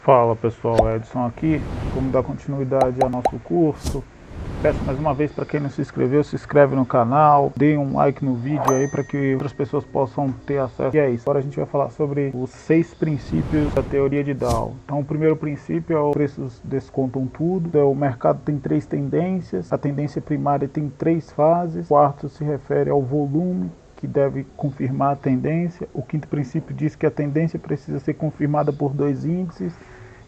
Fala pessoal, Edson aqui. Vamos dar continuidade ao nosso curso. Peço mais uma vez para quem não se inscreveu, se inscreve no canal, dê um like no vídeo aí para que outras pessoas possam ter acesso. E é isso, agora a gente vai falar sobre os 6 princípios da teoria de Dow. Então o primeiro princípio é os preços descontam tudo. Então, o mercado tem 3 tendências, a tendência primária tem 3 fases, o quarto se refere ao volume, que deve confirmar a tendência. O quinto princípio diz que a tendência precisa ser confirmada por 2 índices.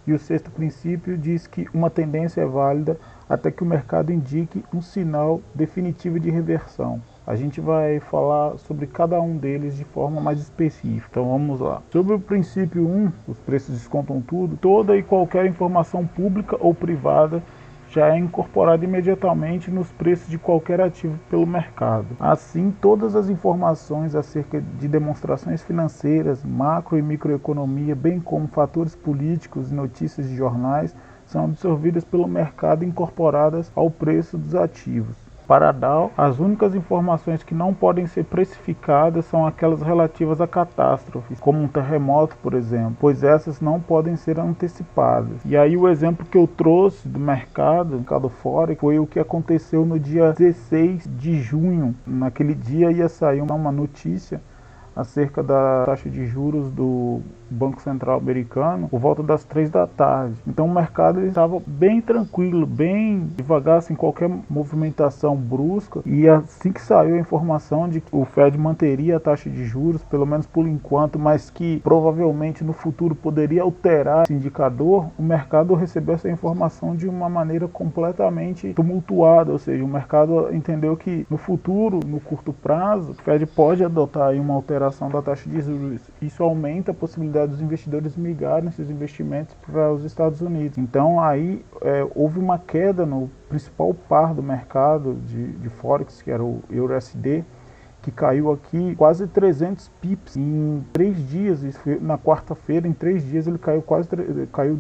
E o sexto princípio diz que uma tendência é válida até que o mercado indique um sinal definitivo de reversão. A gente vai falar sobre cada um deles de forma mais específica. Então vamos lá. Sobre o princípio 1, os preços descontam tudo, toda e qualquer informação pública ou privada já é incorporada imediatamente nos preços de qualquer ativo pelo mercado. Assim, todas as informações acerca de demonstrações financeiras, macro e microeconomia, bem como fatores políticos e notícias de jornais, são absorvidas pelo mercado e incorporadas ao preço dos ativos. Para a Dow, as únicas informações que não podem ser precificadas são aquelas relativas a catástrofes, como um terremoto, por exemplo, pois essas não podem ser antecipadas. E aí o exemplo que eu trouxe do mercado Forex, foi o que aconteceu no dia 16 de junho. Naquele dia ia sair uma notícia acerca da taxa de juros do Banco Central americano por volta das 3 da tarde. Então o mercado estava bem tranquilo, bem devagar, sem qualquer movimentação brusca. E assim que saiu a informação de que o Fed manteria a taxa de juros, pelo menos por enquanto, mas que provavelmente no futuro poderia alterar esse indicador, o mercado recebeu essa informação de uma maneira completamente tumultuada, ou seja, o mercado entendeu que no futuro, no curto prazo, o Fed pode adotar aí uma alteração da taxa de juros. Isso aumenta a possibilidade dos investidores migrarem seus investimentos para os Estados Unidos. Então aí houve uma queda no principal par do mercado de Forex, que era o EURUSD, que caiu aqui quase 300 pips em 3 dias. Isso foi na quarta-feira, em 3 dias ele caiu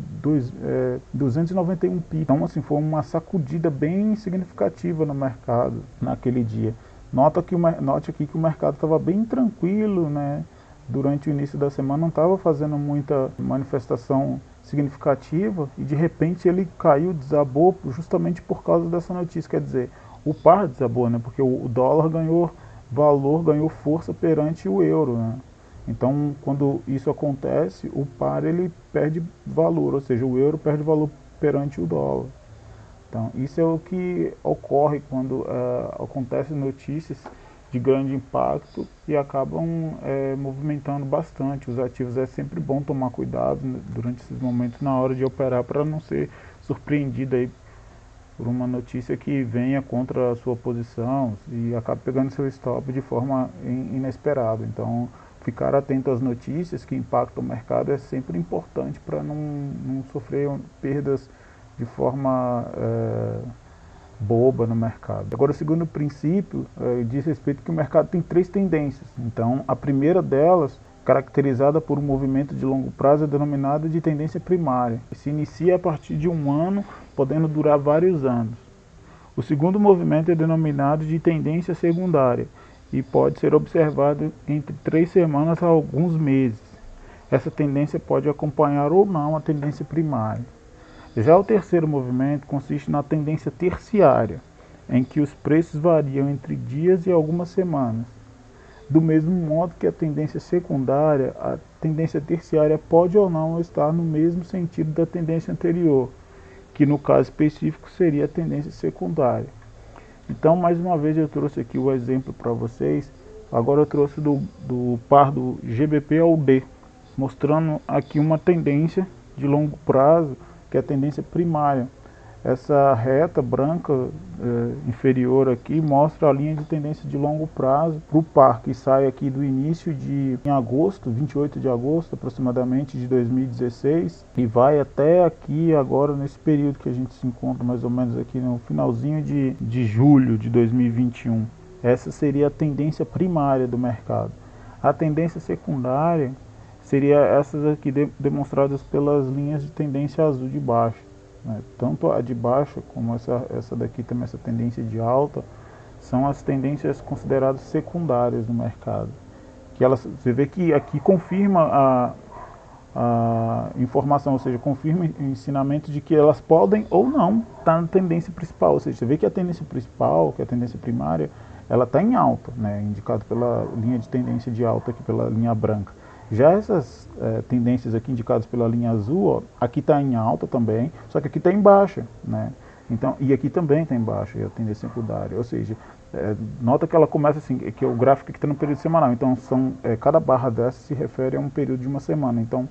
291 pips. Então assim, foi uma sacudida bem significativa no mercado naquele dia. Note aqui que o mercado estava bem tranquilo, né? Durante o início da semana não estava fazendo muita manifestação significativa e de repente ele caiu, desabou justamente por causa dessa notícia. Quer dizer, o par desabou, né? Porque o dólar ganhou valor, ganhou força perante o euro, né? Então quando isso acontece, o par ele perde valor, ou seja, o euro perde valor perante o dólar. Então, isso é o que ocorre quando acontecem notícias de grande impacto e acabam movimentando bastante os ativos. É sempre bom tomar cuidado, né, durante esses momentos na hora de operar, para não ser surpreendido aí por uma notícia que venha contra a sua posição e acabe pegando seu stop de forma inesperada. Então, ficar atento às notícias que impactam o mercado é sempre importante para não sofrer perdas de forma boba no mercado. Agora, o segundo princípio diz respeito que o mercado tem 3 tendências. Então, a primeira delas, caracterizada por um movimento de longo prazo, é denominada de tendência primária, que se inicia a partir de 1 ano, podendo durar vários anos. O segundo movimento é denominado de tendência secundária e pode ser observado entre 3 semanas a alguns meses. Essa tendência pode acompanhar ou não a tendência primária. Já o terceiro movimento consiste na tendência terciária, em que os preços variam entre dias e algumas semanas. Do mesmo modo que a tendência secundária, a tendência terciária pode ou não estar no mesmo sentido da tendência anterior, que no caso específico seria a tendência secundária. Então, mais uma vez eu trouxe aqui o exemplo para vocês. Agora eu trouxe do par do GBP ao D, mostrando aqui uma tendência de longo prazo, que é a tendência primária. Essa reta branca inferior aqui mostra a linha de tendência de longo prazo para o par, que sai aqui do início em agosto, 28 de agosto aproximadamente de 2016, e vai até aqui agora nesse período que a gente se encontra, mais ou menos aqui no finalzinho de julho de 2021. Essa seria a tendência primária do mercado. A tendência secundária seria essas aqui demonstradas pelas linhas de tendência azul de baixo, né? Tanto a de baixo como essa daqui também, essa tendência de alta, são as tendências consideradas secundárias no mercado. Que você vê que aqui confirma a informação, ou seja, confirma o ensinamento de que elas podem ou não estar na tendência principal. Ou seja, você vê que a tendência principal, que é a tendência primária, ela está em alta, né, indicado pela linha de tendência de alta, aqui pela linha branca. Já essas tendências aqui indicadas pela linha azul, ó, aqui está em alta também, só que aqui está em baixa, né? Então, e aqui também está em baixa, a tendência secundária. Ou seja, nota que ela começa assim, que o gráfico aqui está no período semanal. Então, cada barra dessa se refere a um período de uma semana. Então,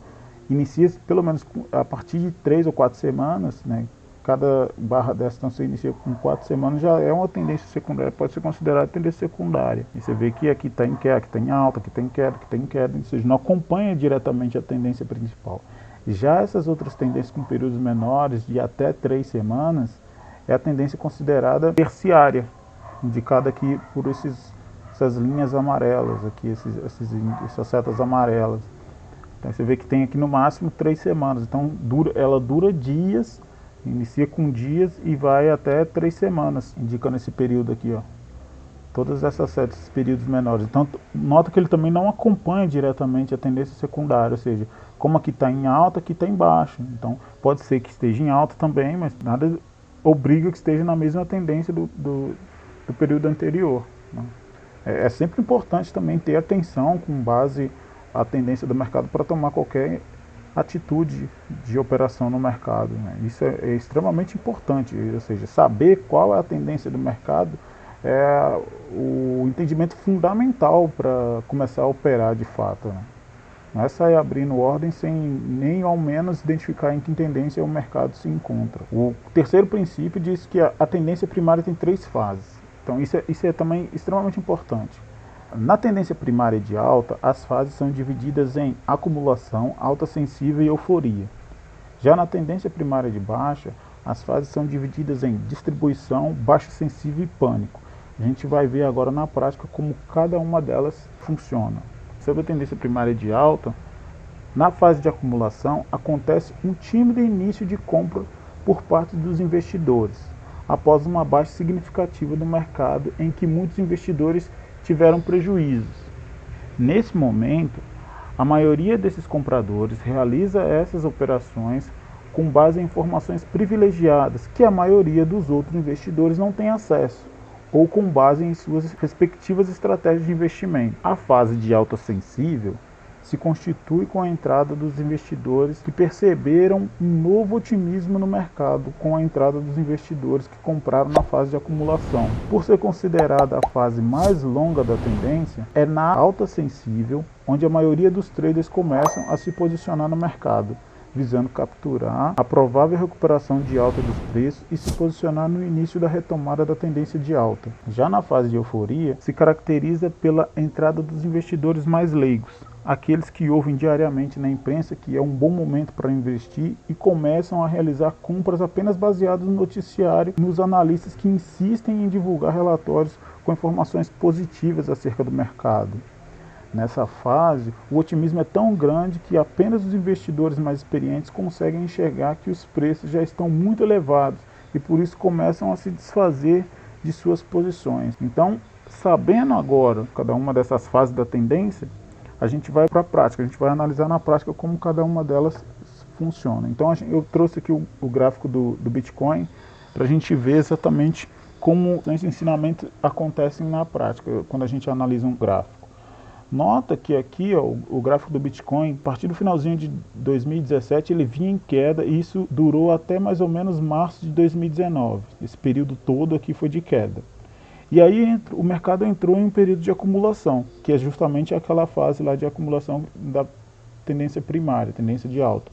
inicia-se pelo menos a partir de 3 ou 4 semanas, né? Cada barra dessa, então, se inicia com 4 semanas, já é uma tendência secundária, pode ser considerada tendência secundária. E você vê que aqui está em queda, aqui está em alta, aqui está em queda, aqui está em queda, ou seja, não acompanha diretamente a tendência principal. Já essas outras tendências com períodos menores, de até 3 semanas, é a tendência considerada terciária, indicada aqui por essas linhas amarelas, aqui, essas setas amarelas. Então você vê que tem aqui no máximo 3 semanas, então ela dura dias, inicia com dias e vai até 3 semanas, indicando esse período aqui, ó. Todas essas setas, esses períodos menores. Então nota que ele também não acompanha diretamente a tendência secundária, ou seja, como aqui está em alta, aqui está em baixa. Então pode ser que esteja em alta também, mas nada obriga que esteja na mesma tendência do período anterior, né? É sempre importante também ter atenção com base a tendência do mercado para tomar qualquer atitude de operação no mercado, né? Isso é extremamente importante, ou seja, saber qual é a tendência do mercado é o entendimento fundamental para começar a operar de fato, né? Não é sair abrindo ordem sem nem ao menos identificar em que tendência o mercado se encontra. O terceiro princípio diz que a tendência primária tem 3 fases. Então isso é também extremamente importante. Na tendência primária de alta, as fases são divididas em acumulação, alta sensível e euforia. Já na tendência primária de baixa, as fases são divididas em distribuição, baixa sensível e pânico. A gente vai ver agora na prática como cada uma delas funciona. Sobre a tendência primária de alta, na fase de acumulação, acontece um tímido início de compra por parte dos investidores, após uma baixa significativa do mercado em que muitos investidores tiveram prejuízos. Nesse momento, a maioria desses compradores realiza essas operações com base em informações privilegiadas que a maioria dos outros investidores não tem acesso, ou com base em suas respectivas estratégias de investimento. A fase de alta sensível se constitui com a entrada dos investidores que perceberam um novo otimismo no mercado com a entrada dos investidores que compraram na fase de acumulação. Por ser considerada a fase mais longa da tendência, é na alta sensível onde a maioria dos traders começam a se posicionar no mercado, visando capturar a provável recuperação de alta dos preços e se posicionar no início da retomada da tendência de alta. Já na fase de euforia, se caracteriza pela entrada dos investidores mais leigos, aqueles que ouvem diariamente na imprensa que é um bom momento para investir e começam a realizar compras apenas baseadas no noticiário e nos analistas que insistem em divulgar relatórios com informações positivas acerca do mercado. Nessa fase, o otimismo é tão grande que apenas os investidores mais experientes conseguem enxergar que os preços já estão muito elevados e por isso começam a se desfazer de suas posições. Então, sabendo agora cada uma dessas fases da tendência, a gente vai para a prática, a gente vai analisar na prática como cada uma delas funciona. Então eu trouxe aqui o gráfico do Bitcoin para a gente ver exatamente como esses ensinamentos acontecem na prática, quando a gente analisa um gráfico. Nota que aqui, ó, o gráfico do Bitcoin, a partir do finalzinho de 2017, ele vinha em queda e isso durou até mais ou menos março de 2019. Esse período todo aqui foi de queda. E aí o mercado entrou em um período de acumulação, que é justamente aquela fase lá de acumulação da tendência primária, tendência de alta.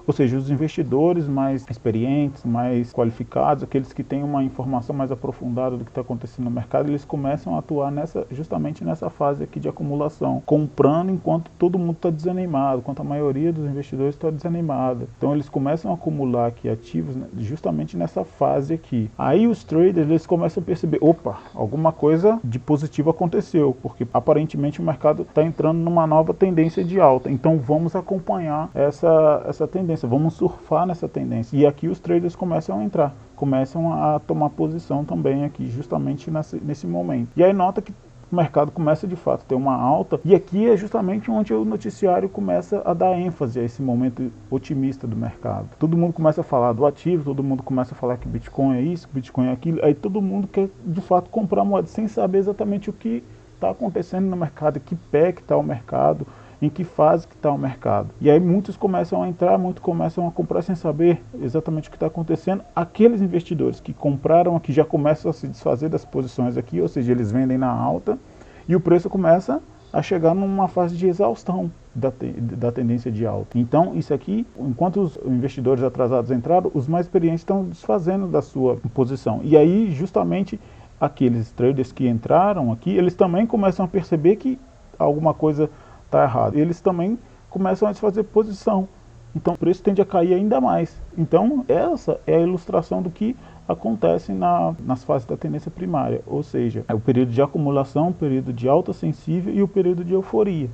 Ou seja, os investidores mais experientes, mais qualificados, aqueles que têm uma informação mais aprofundada do que está acontecendo no mercado, eles começam a atuar justamente nessa fase aqui de acumulação, comprando enquanto todo mundo está desanimado, enquanto a maioria dos investidores está desanimada. Então eles começam a acumular aqui ativos, né, justamente nessa fase aqui. Aí os traders eles começam a perceber, opa, alguma coisa de positivo aconteceu, porque aparentemente o mercado está entrando numa nova tendência de alta, então vamos acompanhar essa tendência. Vamos surfar nessa tendência. E aqui os traders começam a entrar, começam a tomar posição também aqui, justamente nesse momento. E aí nota que o mercado começa de fato a ter uma alta, e aqui é justamente onde o noticiário começa a dar ênfase a esse momento otimista do mercado. Todo mundo começa a falar do ativo, todo mundo começa a falar que Bitcoin é isso, que Bitcoin é aquilo, aí todo mundo quer de fato comprar moeda sem saber exatamente o que está acontecendo no mercado, em que pé que está o mercado, em que fase que está o mercado. E aí muitos começam a entrar, muitos começam a comprar sem saber exatamente o que está acontecendo. Aqueles investidores que compraram aqui já começam a se desfazer das posições aqui, ou seja, eles vendem na alta e o preço começa a chegar numa fase de exaustão da tendência de alta. Então isso aqui, enquanto os investidores atrasados entraram, os mais experientes estão desfazendo da sua posição. E aí justamente aqueles traders que entraram aqui, eles também começam a perceber que alguma coisa está errado. Eles também começam a desfazer posição. Então o preço tende a cair ainda mais. Então essa é a ilustração do que acontece nas fases da tendência primária. Ou seja, é o período de acumulação, o período de alta sensível e o período de euforia.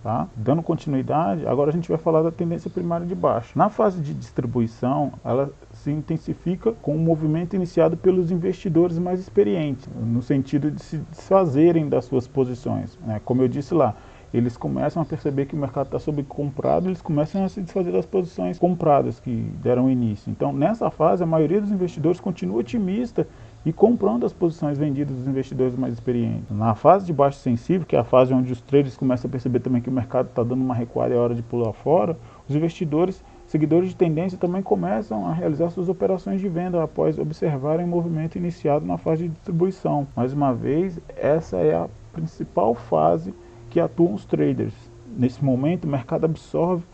Tá? Dando continuidade, agora a gente vai falar da tendência primária de baixa. Na fase de distribuição, ela se intensifica com o movimento iniciado pelos investidores mais experientes, no sentido de se desfazerem das suas posições, né? Como eu disse lá, eles começam a perceber que o mercado está sobrecomprado, eles começam a se desfazer das posições compradas que deram início. Então, nessa fase, a maioria dos investidores continua otimista e comprando as posições vendidas dos investidores mais experientes. Na fase de baixo sensível, que é a fase onde os traders começam a perceber também que o mercado está dando uma recuada e é hora de pular fora, os investidores, seguidores de tendência, também começam a realizar suas operações de venda após observarem o movimento iniciado na fase de distribuição. Mais uma vez, essa é a principal fase que atuam os traders. Nesse momento, o mercado absorve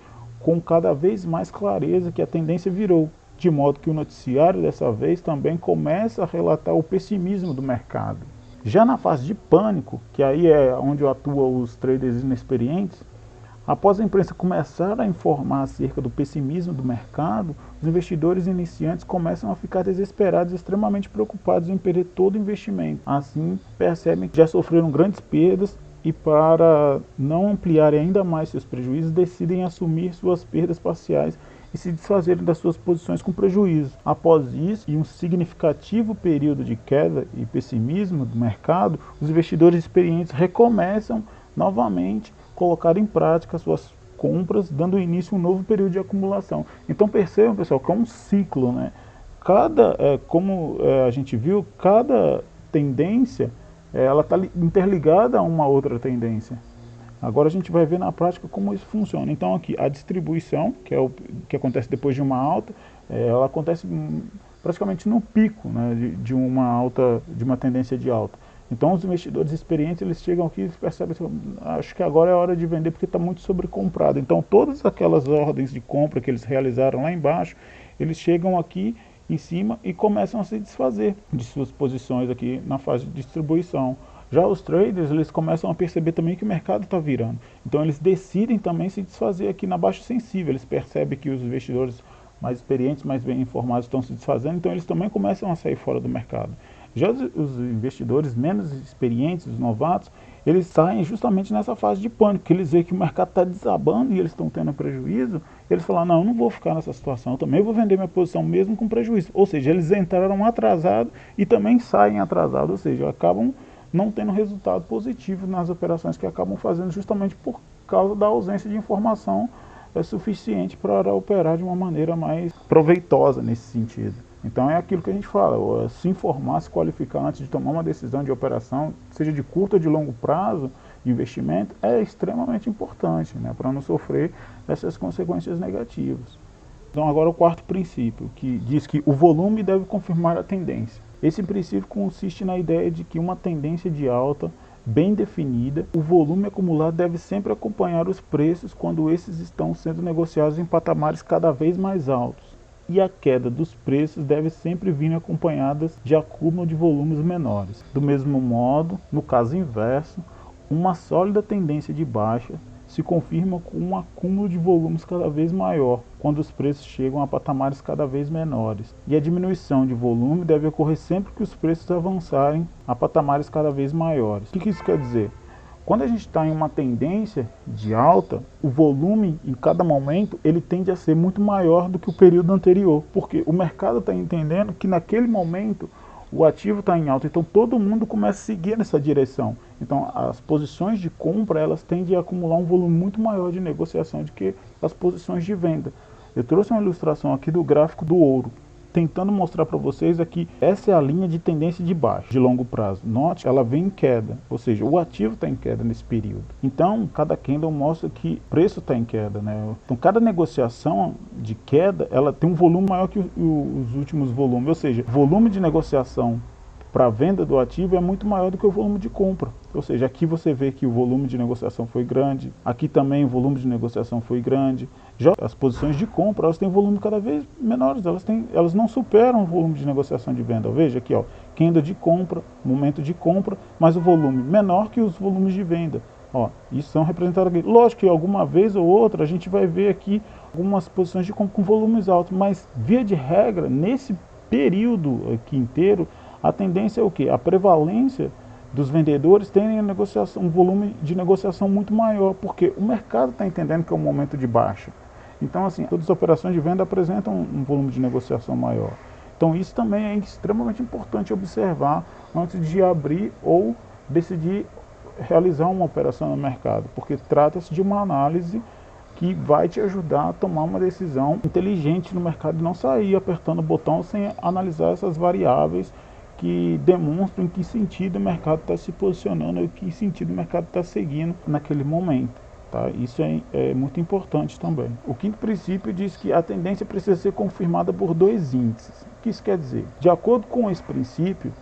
com cada vez mais clareza que a tendência virou, de modo que o noticiário dessa vez também começa a relatar o pessimismo do mercado. Já na fase de pânico, que aí é onde atuam os traders inexperientes, após a imprensa começar a informar acerca do pessimismo do mercado, os investidores iniciantes começam a ficar desesperados e extremamente preocupados em perder todo o investimento. Assim, percebem que já sofreram grandes perdas e, para não ampliarem ainda mais seus prejuízos, decidem assumir suas perdas parciais e se desfazerem das suas posições com prejuízo. Após isso, e um significativo período de queda e pessimismo do mercado, os investidores experientes recomeçam novamente a colocar em prática suas compras, dando início a um novo período de acumulação. Então percebam, pessoal, que é um ciclo, né? Como a gente viu, cada tendência ela está interligada a uma outra tendência. Agora a gente vai ver na prática como isso funciona. Então aqui, a distribuição, que é o que acontece depois de uma alta, ela acontece praticamente no pico, né, de uma alta, de uma tendência de alta. Então os investidores experientes, eles chegam aqui e percebem, acho que agora é a hora de vender porque está muito sobrecomprado. Então todas aquelas ordens de compra que eles realizaram lá embaixo, eles chegam aqui em cima e começam a se desfazer de suas posições aqui na fase de distribuição. Já os traders, eles começam a perceber também que o mercado está virando. Então eles decidem também se desfazer aqui na baixa sensível. Eles percebem que os investidores mais experientes, mais bem informados estão se desfazendo, então eles também começam a sair fora do mercado. Já os investidores menos experientes, os novatos, eles saem justamente nessa fase de pânico, que eles veem que o mercado está desabando e eles estão tendo prejuízo, eles falam, não, eu não vou ficar nessa situação, eu também vou vender minha posição mesmo com prejuízo. Ou seja, eles entraram atrasados e também saem atrasados, ou seja, acabam não tendo resultado positivo nas operações que acabam fazendo justamente por causa da ausência de informação suficiente para operar de uma maneira mais proveitosa nesse sentido. Então é aquilo que a gente fala, se informar, se qualificar antes de tomar uma decisão de operação, seja de curto ou de longo prazo de investimento, é extremamente importante, né, para não sofrer essas consequências negativas. Então agora o quarto princípio, que diz que o volume deve confirmar a tendência. Esse princípio consiste na ideia de que uma tendência de alta bem definida, o volume acumulado deve sempre acompanhar os preços quando esses estão sendo negociados em patamares cada vez mais altos. E a queda dos preços deve sempre vir acompanhada de acúmulo de volumes menores. Do mesmo modo, no caso inverso, uma sólida tendência de baixa se confirma com um acúmulo de volumes cada vez maior, quando os preços chegam a patamares cada vez menores. E a diminuição de volume deve ocorrer sempre que os preços avançarem a patamares cada vez maiores. O que isso quer dizer? Quando a gente está em uma tendência de alta, o volume em cada momento ele tende a ser muito maior do que o período anterior, porque o mercado está entendendo que naquele momento o ativo está em alta, então todo mundo começa a seguir nessa direção. Então as posições de compra elas tendem a acumular um volume muito maior de negociação do que as posições de venda. Eu trouxe uma ilustração aqui do gráfico do ouro, tentando mostrar para vocês aqui, essa é a linha de tendência de baixo, de longo prazo. Note, ela vem em queda, ou seja, o ativo está em queda nesse período. Então, cada candle mostra que o preço está em queda, né? Então, cada negociação de queda, ela tem um volume maior que os últimos volumes, ou seja, o volume de negociação para a venda do ativo é muito maior do que o volume de compra. Ou seja, aqui você vê que o volume de negociação foi grande, aqui também o volume de negociação foi grande. Já as posições de compra, elas têm volume cada vez menores, elas não superam o volume de negociação de venda. Veja aqui, ó, candle de compra, momento de compra, mas o volume menor que os volumes de venda. Ó, isso são representados aqui. Lógico que alguma vez ou outra a gente vai ver aqui algumas posições de compra com volumes altos, mas via de regra, nesse período aqui inteiro, a tendência é o quê? A prevalência dos vendedores terem um volume de negociação muito maior, porque o mercado está entendendo que é um momento de baixa. Então, assim, todas as operações de venda apresentam um volume de negociação maior. Então, isso também é extremamente importante observar antes de abrir ou decidir realizar uma operação no mercado, porque trata-se de uma análise que vai te ajudar a tomar uma decisão inteligente no mercado e não sair apertando o botão sem analisar essas variáveis que demonstram em que sentido o mercado está se posicionando e em que sentido o mercado está seguindo naquele momento. Tá? Isso é muito importante também. O quinto princípio diz que a tendência precisa ser confirmada por dois índices. O que isso quer dizer? De acordo com esse princípio,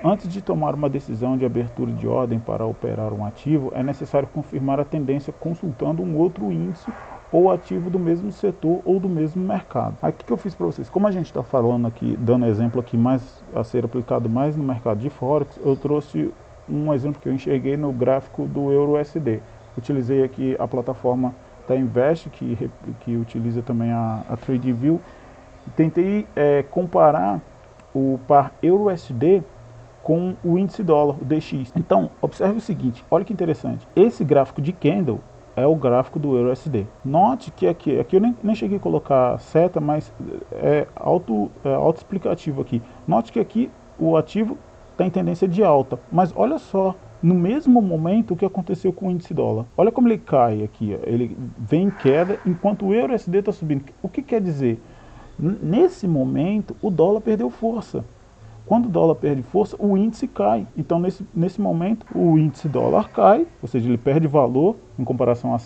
antes de tomar uma decisão de abertura de ordem para operar um ativo, é necessário confirmar a tendência consultando um outro índice ou ativo do mesmo setor ou do mesmo mercado. Aqui que eu fiz para vocês, como a gente está falando aqui, dando exemplo aqui mais a ser aplicado mais no mercado de Forex, eu trouxe um exemplo que eu enxerguei no gráfico do Euro-USD. Utilizei aqui a plataforma da Invest, que utiliza também a TradingView. Tentei comparar o par Euro-USD com o índice dólar, o DX. Então, observe o seguinte, olha que interessante. Esse gráfico de candle é o gráfico do Euro-USD. Note que aqui eu nem cheguei a colocar seta, mas é auto-explicativo aqui. Note que aqui o ativo está em tendência de alta, mas olha só, no mesmo momento o que aconteceu com o índice dólar. Olha como ele cai aqui, ó. Ele vem em queda enquanto o Euro-USD está subindo. O que quer dizer? Nesse momento o dólar perdeu força. Quando o dólar perde força, o índice cai. Então, nesse momento, o índice dólar cai, ou seja, ele perde valor em comparação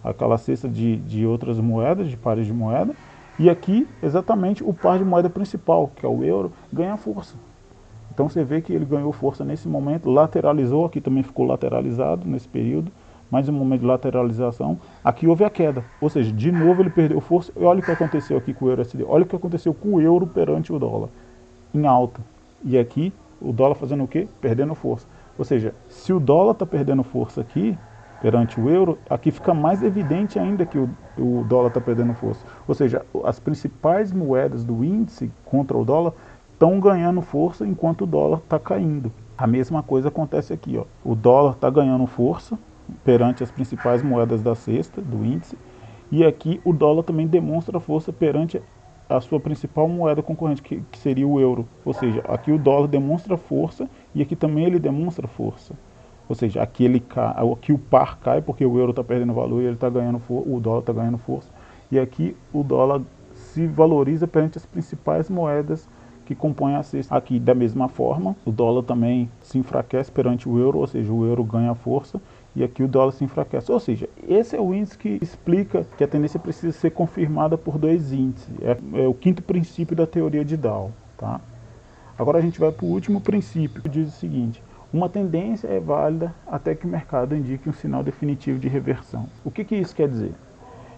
àquela cesta de outras moedas, de pares de moeda. E aqui, exatamente, o par de moeda principal, que é o euro, ganha força. Então, você vê que ele ganhou força nesse momento, lateralizou, aqui também ficou lateralizado nesse período, mais um momento de lateralização. Aqui houve a queda, ou seja, de novo ele perdeu força. E olha o que aconteceu aqui com o euro-USD, olha o que aconteceu com o euro perante o dólar. Em alta. E aqui o dólar fazendo o quê? Perdendo força. Ou seja, se o dólar está perdendo força aqui, perante o euro, aqui fica mais evidente ainda que o dólar está perdendo força. Ou seja, as principais moedas do índice contra o dólar estão ganhando força enquanto o dólar está caindo. A mesma coisa acontece aqui, ó. O dólar está ganhando força perante as principais moedas da cesta, do índice, e aqui o dólar também demonstra força perante a sua principal moeda concorrente, que seria o euro. Ou seja, aqui o dólar demonstra força e aqui também ele demonstra força. Ou seja, aqui o par cai porque o euro está perdendo valor e ele tá ganhando o dólar está ganhando força. E aqui o dólar se valoriza perante as principais moedas que compõem a cesta. Aqui, da mesma forma, o dólar também se enfraquece perante o euro, ou seja, o euro ganha força. E aqui o dólar se enfraquece. Ou seja, esse é o índice que explica que a tendência precisa ser confirmada por dois índices. É o quinto princípio da teoria de Dow. Tá? Agora a gente vai para o último princípio, que diz o seguinte: uma tendência é válida até que o mercado indique um sinal definitivo de reversão. O que isso quer dizer?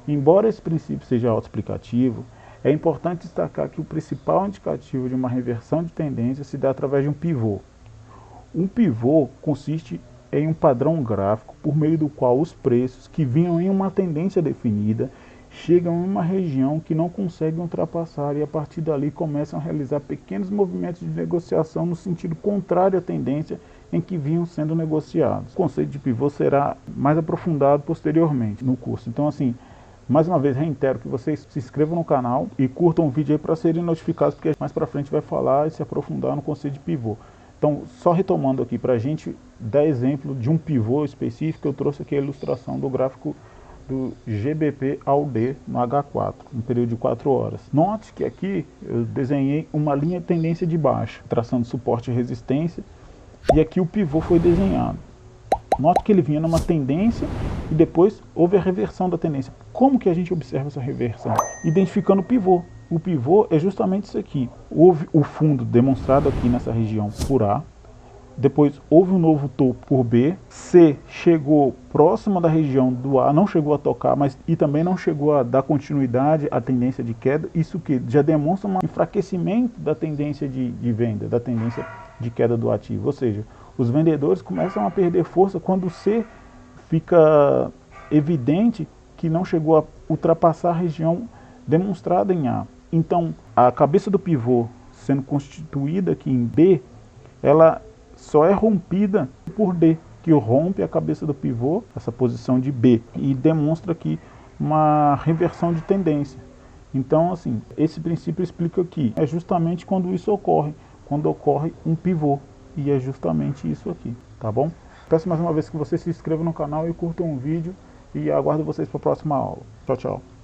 Embora esse princípio seja autoexplicativo, é importante destacar que o principal indicativo de uma reversão de tendência se dá através de um pivô. Um pivô consiste em um padrão gráfico por meio do qual os preços que vinham em uma tendência definida chegam em uma região que não conseguem ultrapassar e a partir dali começam a realizar pequenos movimentos de negociação no sentido contrário à tendência em que vinham sendo negociados. O conceito de pivô será mais aprofundado posteriormente no curso. Então, assim, mais uma vez reitero que vocês se inscrevam no canal e curtam o vídeo aí para serem notificados, porque mais para frente vai falar e se aprofundar no conceito de pivô. Então, só retomando aqui para a gente dar exemplo de um pivô específico, eu trouxe aqui a ilustração do gráfico do GBP ao D no H4, um período de 4 horas. Note que aqui eu desenhei uma linha de tendência de baixa, traçando suporte e resistência, e aqui o pivô foi desenhado. Note que ele vinha numa tendência e depois houve a reversão da tendência. Como que a gente observa essa reversão? Identificando o pivô. O pivô é justamente isso aqui. Houve o fundo demonstrado aqui nessa região por A, depois houve um novo topo por B, C chegou próximo da região do A, não chegou a tocar, mas e também não chegou a dar continuidade à tendência de queda, isso que já demonstra um enfraquecimento da tendência de venda, da tendência de queda do ativo, ou seja, os vendedores começam a perder força quando o C fica evidente que não chegou a ultrapassar a região demonstrada em A. Então, a cabeça do pivô sendo constituída aqui em B, ela só é rompida por D, que rompe a cabeça do pivô, essa posição de B, e demonstra aqui uma reversão de tendência. Então, assim, esse princípio explica aqui, é justamente quando isso ocorre, quando ocorre um pivô, e é justamente isso aqui, tá bom? Peço mais uma vez que vocês se inscrevam no canal e curtam o vídeo, e aguardo vocês para a próxima aula. Tchau, tchau.